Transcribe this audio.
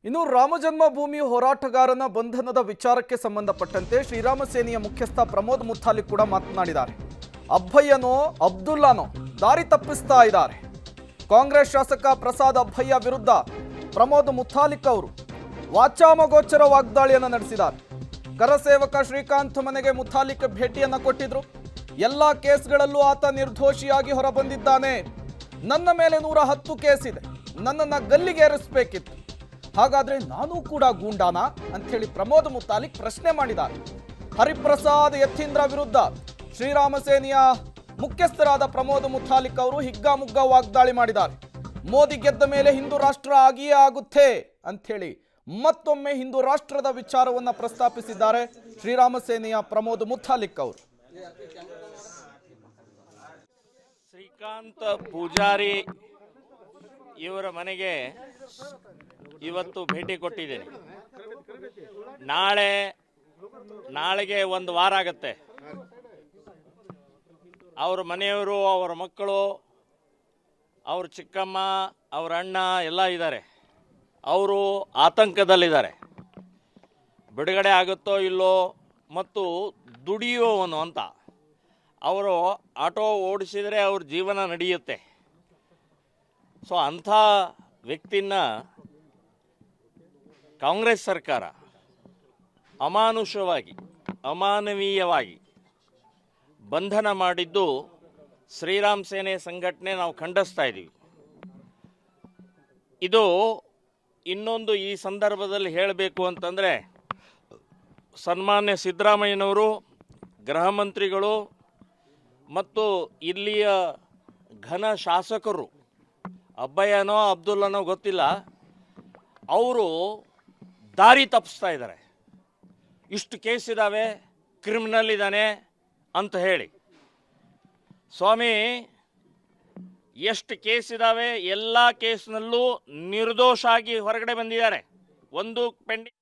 ಇನ್ನು ರಾಮಜನ್ಮಭೂಮಿ ಹೋರಾಟಗಾರನ ಬಂಧನದ ವಿಚಾರಕ್ಕೆ ಸಂಬಂಧಪಟ್ಟಂತೆ ಶ್ರೀರಾಮ ಸೇನೆಯ ಮುಖ್ಯಸ್ಥ ಪ್ರಮೋದ್ ಮುತಾಲಿಕ್ ಕೂಡ ಮಾತನಾಡಿದ್ದಾರೆ. ಅಬ್ಬಯ್ಯನೋ ಅಬ್ದುಲ್ಲಾನೋ ದಾರಿ ತಪ್ಪಿಸ್ತಾ ಇದ್ದಾರೆ. ಕಾಂಗ್ರೆಸ್ ಶಾಸಕ ಪ್ರಸಾದ್ ಅಬ್ಬಯ್ಯ ವಿರುದ್ಧ ಪ್ರಮೋದ್ ಮುತಾಲಿಕ್ ಅವರು ವಾಚಾಮಗೋಚರ ವಾಗ್ದಾಳಿಯನ್ನು ನಡೆಸಿದ್ದಾರೆ. ಕರಸೇವಕ ಶ್ರೀಕಾಂತ್ ಮನೆಗೆ ಮುತಾಲಿಕ್ ಭೇಟಿಯನ್ನು ಕೊಟ್ಟಿದ್ರು. ಎಲ್ಲ ಕೇಸ್ಗಳಲ್ಲೂ ಆತ ನಿರ್ದೋಷಿಯಾಗಿ ಹೊರಬಂದಿದ್ದಾನೆ. ನನ್ನ ಮೇಲೆ 110 ಕೇಸ್ ಇದೆ, ನನ್ನನ್ನು ಗಲ್ಲಿಗೇರಿಸಬೇಕಿತ್ತು. ಹಾಗಾದ್ರೆ ನಾನು ಕೂಡ ಗೂಂಡಾನ ಅಂಥೇಳಿ ಪ್ರಮೋದ್ ಮುತಾಲಿಕ್ ಪ್ರಶ್ನೆ ಮಾಡಿದ್ದಾರೆ. ಹರಿಪ್ರಸಾದ್ ಯತೀಂದ್ರ ವಿರುದ್ಧ ಶ್ರೀರಾಮ ಸೇನೆಯ ಮುಖ್ಯಸ್ಥರಾದ ಪ್ರಮೋದ್ ಮುತಾಲಿಕ್ ಅವರು ಹಿಗ್ಗಾಮುಗ್ಗ ವಾಗ್ದಾಳಿ ಮಾಡಿದ್ದಾರೆ. ಮೋದಿ ಗೆದ್ದ ಮೇಲೆ ಹಿಂದೂ ರಾಷ್ಟ್ರ ಆಗಿಯೇ ಆಗುತ್ತೆ ಅಂಥೇಳಿ ಮತ್ತೊಮ್ಮೆ ಹಿಂದೂ ರಾಷ್ಟ್ರದ ವಿಚಾರವನ್ನ ಪ್ರಸ್ತಾಪಿಸಿದ್ದಾರೆ ಶ್ರೀರಾಮ ಸೇನೆಯ ಪ್ರಮೋದ್ ಮುತಾಲಿಕ್ ಅವರು. ಶ್ರೀಕಾಂತ್ ಪೂಜಾರಿ ಇವರ ಮನೆಗೆ ಇವತ್ತು ಭೇಟಿ ಕೊಟ್ಟಿದ್ದೇನೆ. ನಾಳೆಗೆ ಒಂದು ವಾರ ಆಗತ್ತೆ. ಅವ್ರ ಮನೆಯವರು, ಅವರ ಮಕ್ಕಳು, ಅವ್ರ ಚಿಕ್ಕಮ್ಮ, ಅವ್ರ ಅಣ್ಣ ಎಲ್ಲ ಇದ್ದಾರೆ. ಅವರು ಆತಂಕದಲ್ಲಿದ್ದಾರೆ. ಬಿಡುಗಡೆ ಆಗುತ್ತೋ ಇಲ್ಲೋ, ಮತ್ತು ದುಡಿಯುವವನು ಅಂತ ಅವರು ಆಟೋ ಓಡಿಸಿದರೆ ಅವ್ರ ಜೀವನ ನಡೆಯುತ್ತೆ. ಸೊ ಅಂಥ ವ್ಯಕ್ತಿನ ಕಾಂಗ್ರೆಸ್ ಸರ್ಕಾರ ಅಮಾನುಷವಾಗಿ, ಅಮಾನವೀಯವಾಗಿ ಬಂಧನ ಮಾಡಿದ್ದು ಶ್ರೀರಾಮ್ ಸೇನೆ ಸಂಘಟನೆ ನಾವು ಖಂಡಿಸ್ತಾ ಇದ್ದೀವಿ. ಇದು ಇನ್ನೊಂದು ಈ ಸಂದರ್ಭದಲ್ಲಿ ಹೇಳಬೇಕು ಅಂತಂದರೆ, ಸನ್ಮಾನ್ಯ ಸಿದ್ದರಾಮಯ್ಯನವರು, ಗೃಹ ಮಂತ್ರಿಗಳು ಮತ್ತು ಇಲ್ಲಿಯ ಘನ ಶಾಸಕರು, ಅಬ್ಬಯ್ಯನೋ ಅಬ್ದುಲ್ಲನೋ ಗೊತ್ತಿಲ್ಲ, ಅವರು ದಾರಿ ತಪ್ಪಿಸ್ತಾ ಇದ್ದಾರೆ. ಇಷ್ಟು ಕೇಸ್ ಇದ್ದಾವೆ, ಕ್ರಿಮಿನಲ್ ಇದ್ದಾನೆ ಅಂತ ಹೇಳಿ. ಸ್ವಾಮಿ, ಎಷ್ಟು ಕೇಸ್ ಇದ್ದಾವೆ, ಎಲ್ಲ ಕೇಸ್ನಲ್ಲೂ ನಿರ್ದೋಷ ಆಗಿ ಹೊರಗಡೆ ಬಂದಿದ್ದಾರೆ. ಒಂದು ಪೆಂಡಿಂಗ್